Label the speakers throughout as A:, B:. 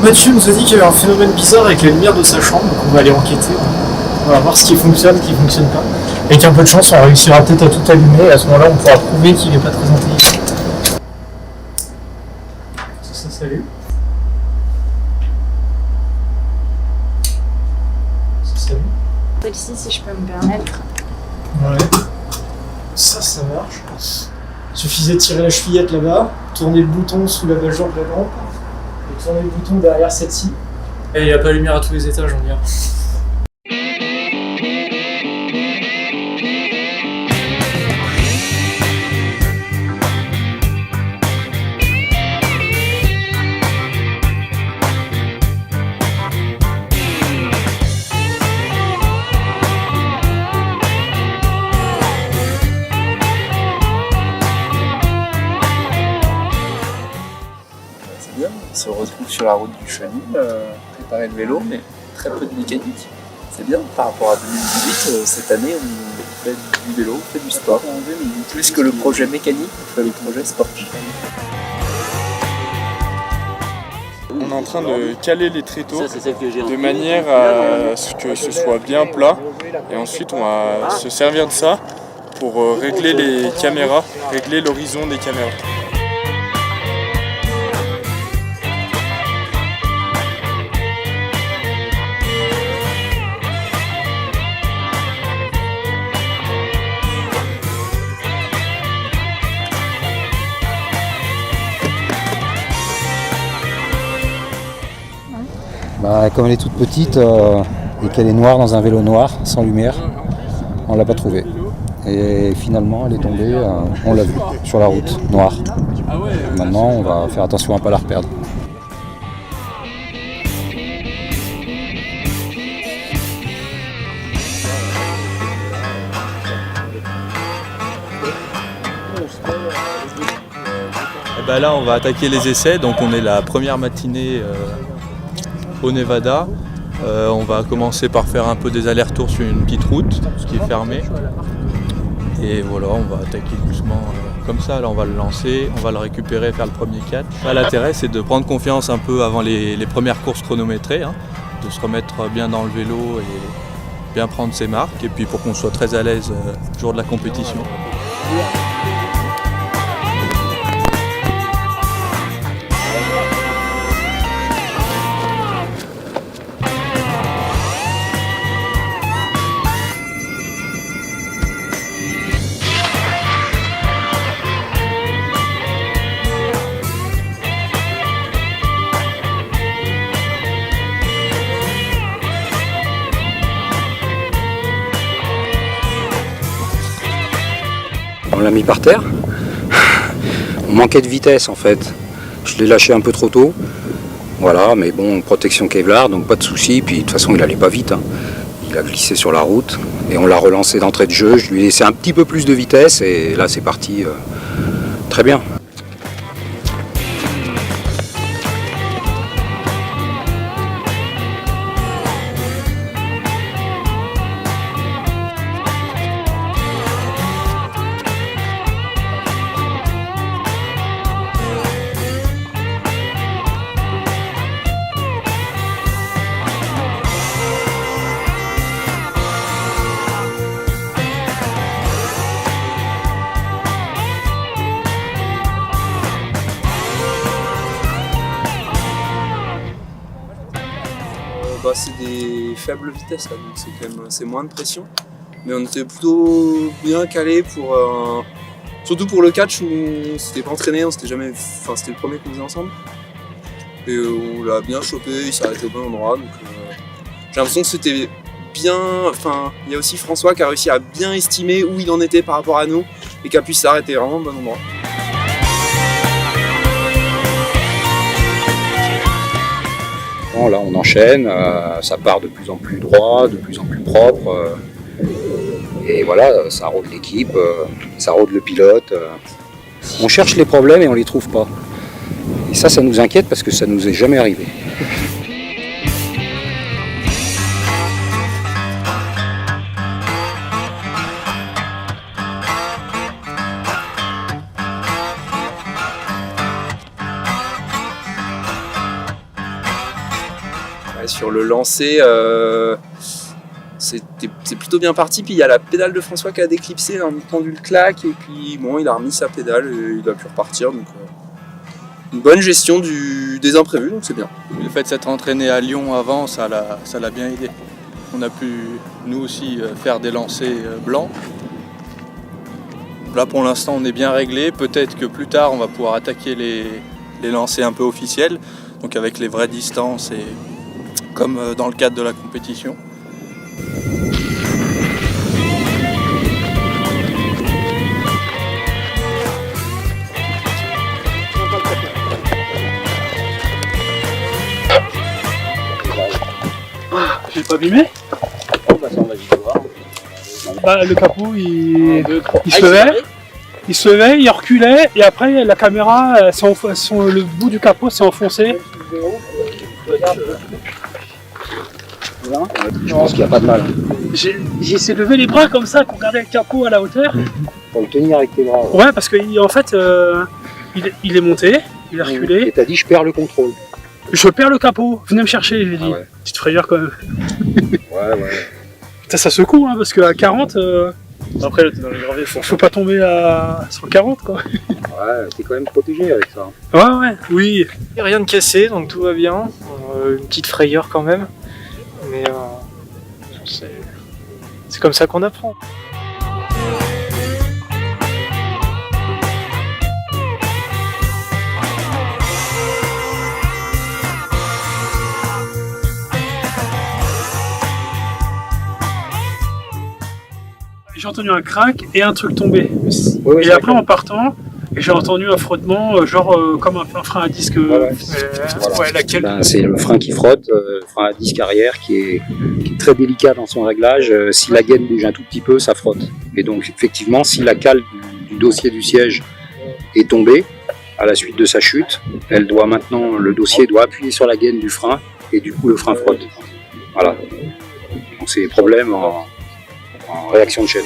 A: Mathieu nous a dit qu'il y avait un phénomène bizarre avec la lumière de sa chambre, donc on va aller enquêter. On va voir ce qui fonctionne, ce qui fonctionne pas. Avec un peu de chance, on réussira peut-être à tout allumer, et à ce moment-là, on pourra prouver qu'il n'est pas très intelligent. Ça s'allume. Ça s'allume.
B: Celle-ci, si je peux me permettre.
A: Ouais. Ça marche. Suffisait de tirer la chevillette là-bas, tourner le bouton sous l'abat-jour de la lampe, et tourner le bouton derrière celle-ci. Et il n'y a pas de lumière à tous les étages, on dirait.
C: On se retrouve sur la route du Chenil, préparer le vélo, mais très peu de mécanique. C'est bien, par rapport à 2018, cette année on fait du vélo, on fait du sport. Plus que le projet mécanique, on fait le projet sportif.
D: On est en train de caler les tréteaux de manière à ce que ce soit bien plat. Et ensuite on va se servir de ça pour régler les caméras, régler l'horizon des caméras.
E: Comme elle est toute petite et qu'elle est noire dans un vélo noir, sans lumière, on ne l'a pas trouvée. Et finalement, elle est tombée, on l'a vue, sur la route, noire. Maintenant, on va faire attention à ne pas la reperdre.
F: Là, on va attaquer les essais. Donc, on est la première matinée au Nevada. On va commencer par faire un peu des allers-retours sur une petite route, ce qui est fermé. Et voilà, on va attaquer doucement comme ça. Là, on va le lancer, on va le récupérer, faire le premier catch. L'intérêt, c'est de prendre confiance un peu avant les premières courses chronométrées, hein, de se remettre bien dans le vélo et bien prendre ses marques. Et puis pour qu'on soit très à l'aise le jour de la compétition.
E: On l'a mis par terre. On manquait de vitesse en fait. Je l'ai lâché un peu trop tôt. Voilà, mais bon, protection Kevlar, donc pas de souci. Puis de toute façon, il allait pas vite, hein. Il a glissé sur la route et on l'a relancé d'entrée de jeu. Je lui ai laissé un petit peu plus de vitesse et là, c'est parti très bien.
G: C'est des faibles vitesses là, donc c'est moins de pression. Mais on était plutôt bien calé pour surtout pour le catch où on s'était pas entraîné, on s'était jamais. Enfin c'était le premier qu'on faisait ensemble. Et on l'a bien chopé, il s'est arrêté au bon endroit. Donc j'ai l'impression que c'était bien. Enfin, il y a aussi François qui a réussi à bien estimer où il en était par rapport à nous et qui a pu s'arrêter vraiment au bon endroit.
E: Bon, là, on enchaîne, ça part de plus en plus droit, de plus en plus propre. Et voilà, ça rôde l'équipe, ça rôde le pilote. On cherche les problèmes et on les trouve pas. Et ça nous inquiète parce que ça nous est jamais arrivé.
G: Ouais, sur le lancer, c'est plutôt bien parti. Puis il y a la pédale de François qui a déclipsé, un pendule claque, et puis bon, il a remis sa pédale et il a pu repartir. Donc, une bonne gestion des imprévus, donc c'est bien.
F: Le fait de s'être entraîné à Lyon avant, ça l'a bien aidé. On a pu, nous aussi, faire des lancers blancs. Là, pour l'instant, on est bien réglé. Peut-être que plus tard, on va pouvoir attaquer les lancers un peu officiels, donc avec les vraies distances, et comme dans le cadre de la compétition.
H: J'ai pas abîmé. Bah, le capot il se levait, il reculait et après la caméra, le bout du capot s'est enfoncé.
E: Je pense qu'il n'y a pas de mal.
H: J'ai essayé de lever les bras comme ça pour garder le capot à la hauteur.
E: Pour le tenir avec tes bras.
H: Ouais, parce qu'en fait, il est monté, il a reculé.
E: Et t'as dit je perds le contrôle.
H: Je perds le capot, venez me chercher, j'ai dit.
E: Ah ouais.
H: Petite frayeur quand même.
E: Ouais.
H: Ça secoue, hein, parce qu'à 40, après dans les graviers, faut pas tomber à 140 quoi.
E: Ouais, t'es quand même protégé avec ça.
H: Ouais, oui.
A: Rien de cassé, donc tout va bien. Une petite frayeur quand même. Mais c'est comme ça qu'on apprend.
H: J'ai entendu un crack et un truc tomber.
E: Ouais,
H: et après en partant, j'ai entendu un frottement, comme un frein à disque.
E: Voilà. C'est le frein qui frotte, le frein à disque arrière qui est très délicat dans son réglage. Si la gaine bouge un tout petit peu, ça frotte. Et donc effectivement, si la cale du dossier du siège est tombée à la suite de sa chute, le dossier doit appuyer sur la gaine du frein et du coup le frein frotte. Voilà. Donc c'est des problèmes en réaction de chaîne.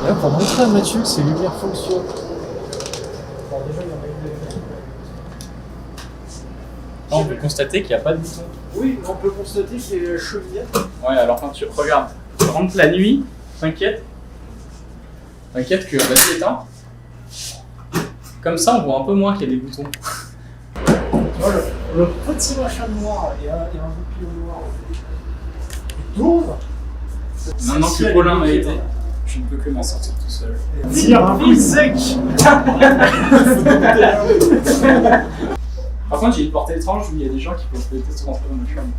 A: Là, pour montrer à Mathieu que ces lumières fonctionnent.
I: On peut constater qu'il n'y a pas de bouton.
A: Oui, on peut constater qu'il y a la chevillette.
I: Ouais, alors quand tu regardes, tu rentres la nuit, t'inquiète que vas-y éteins. Comme ça, on voit un peu moins qu'il y a des boutons.
A: Tu vois, le petit machin noir et un bouclier noir. Il tourne.
I: Maintenant que Paulin m'a aidé, je ne peux que m'en sortir tout seul.
A: Tire un coup sec.
I: Par contre, j'ai une portée étrange où il y a des gens qui peuvent peut-être rentrer dans ma chambre.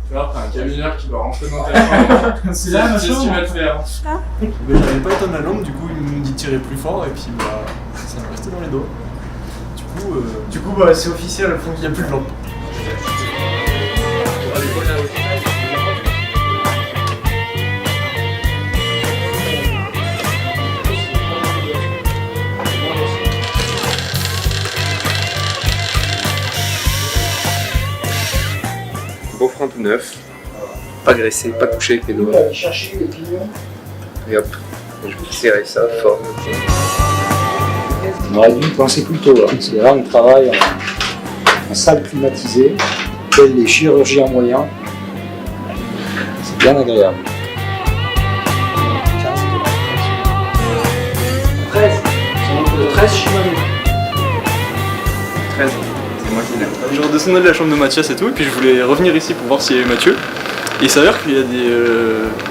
I: Tu vois, t'as un camionneur qui doit rentrer dans ta chambre. C'est là, ma chambre. Tu vas le faire.
D: Mais j'arrivais pas à éteindre la lampe, du coup il me dit de tirer plus fort et puis ça me restait dans les doigts.
A: Du coup, c'est officiel, il n'y a plus de lampe.
G: Beau frein tout neuf, pas graissé, pas touché avec les doigts. Et hop, je vais serrer ça fort.
E: On aurait dû y penser plus tôt, parce que là on travaille en salle climatisée, tels les chirurgiens moyens. C'est bien agréable.
A: 13 Shimano.
G: 13, c'est moi qui l'aime.
D: Je redescendais de la chambre de Mathias et tout, et puis je voulais revenir ici pour voir s'il y avait Mathieu. Et il s'avère qu'il y a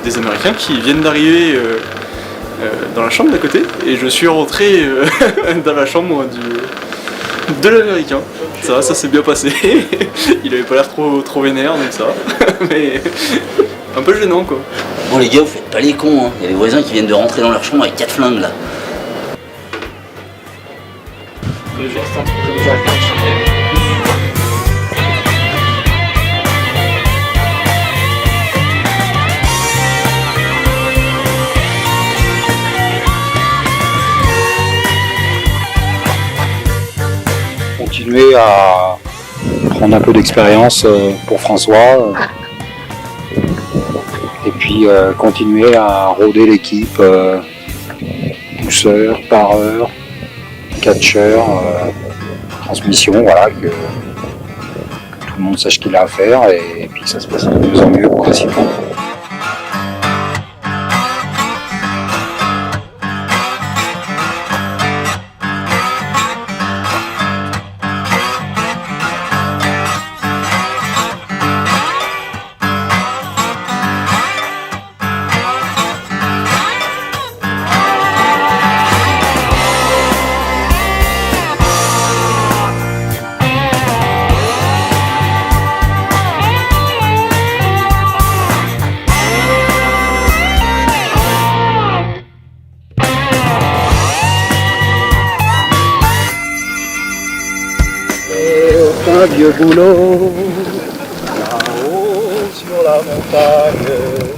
D: des Américains qui viennent d'arriver dans la chambre d'à côté, et je suis rentré dans la chambre de l'Américain. Ça s'est bien passé. Il avait pas l'air trop vénère, donc ça. Mais un peu gênant quoi.
J: Bon les gars, vous faites pas les cons, hein. Il y a les voisins qui viennent de rentrer dans leur chambre avec 4 flingues là.
E: Continuer à prendre un peu d'expérience pour François. Et puis continuer à rôder l'équipe, pousseur, pareur, catcheur, transmission, voilà, que tout le monde sache ce qu'il a à faire et puis ça se passe de mieux en mieux progressivement. Un vieux boulot, là-haut sur la montagne,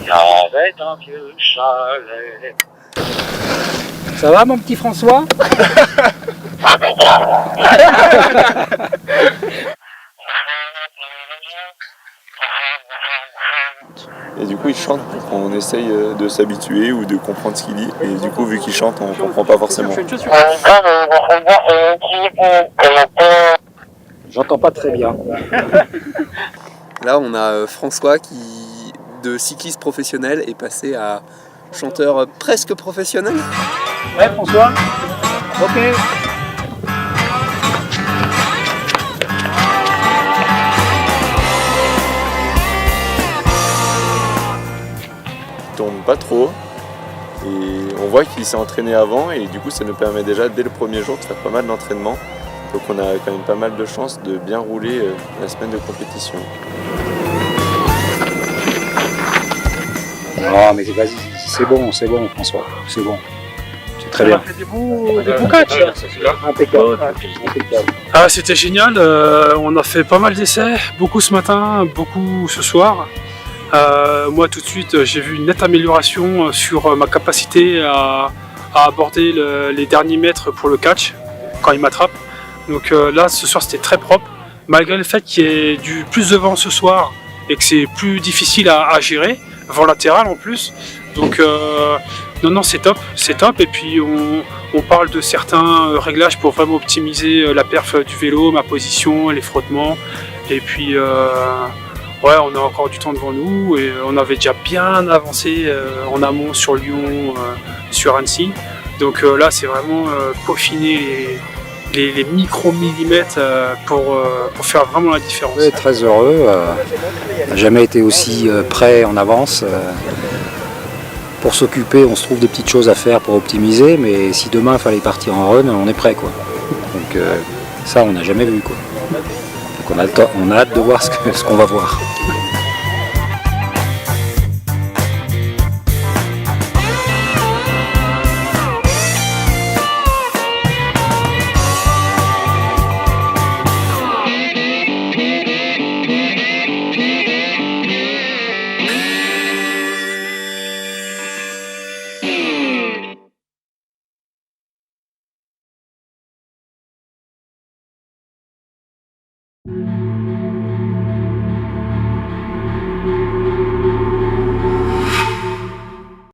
E: il y avait un vieux chalet. Ça va mon petit François?
D: Et du coup, il chante pour qu'on essaye de s'habituer ou de comprendre ce qu'il dit. Et du coup, vu qu'il chante, on comprend pas forcément.
E: J'entends pas très bien.
G: Là, on a François qui, de cycliste professionnel, est passé à chanteur presque professionnel.
H: Ouais, François. Ok.
D: Il tourne pas trop. Et on voit qu'il s'est entraîné avant et du coup, ça nous permet déjà, dès le premier jour, de faire pas mal d'entraînement. Donc on a quand même pas mal de chances de bien rouler la semaine de compétition.
E: Non mais vas-y, c'est bon François, c'est bon. C'est très bien.
H: On a fait des beaux catchs.
E: Impeccable.
H: Ah, c'était génial, on a fait pas mal d'essais, beaucoup ce matin, beaucoup ce soir. Moi tout de suite j'ai vu une nette amélioration sur ma capacité à aborder les derniers mètres pour le catch quand il m'attrape. Donc là ce soir c'était très propre, malgré le fait qu'il y ait du plus de vent ce soir et que c'est plus difficile à gérer, vent latéral en plus. Donc non c'est top, et puis on parle de certains réglages pour vraiment optimiser la perf du vélo, ma position, les frottements, et puis ouais, on a encore du temps devant nous et on avait déjà bien avancé en amont sur Lyon, sur Annecy. Donc là, c'est vraiment peaufiner les micro-millimètres pour faire vraiment la différence.
E: Ouais, très heureux. On n'a jamais été aussi prêt en avance. Pour s'occuper, on se trouve des petites choses à faire pour optimiser, mais si demain il fallait partir en run, on est prêt, quoi. Donc ça, on n'a jamais vu, quoi. Donc on a hâte de voir ce qu'on va voir.
K: Thank you.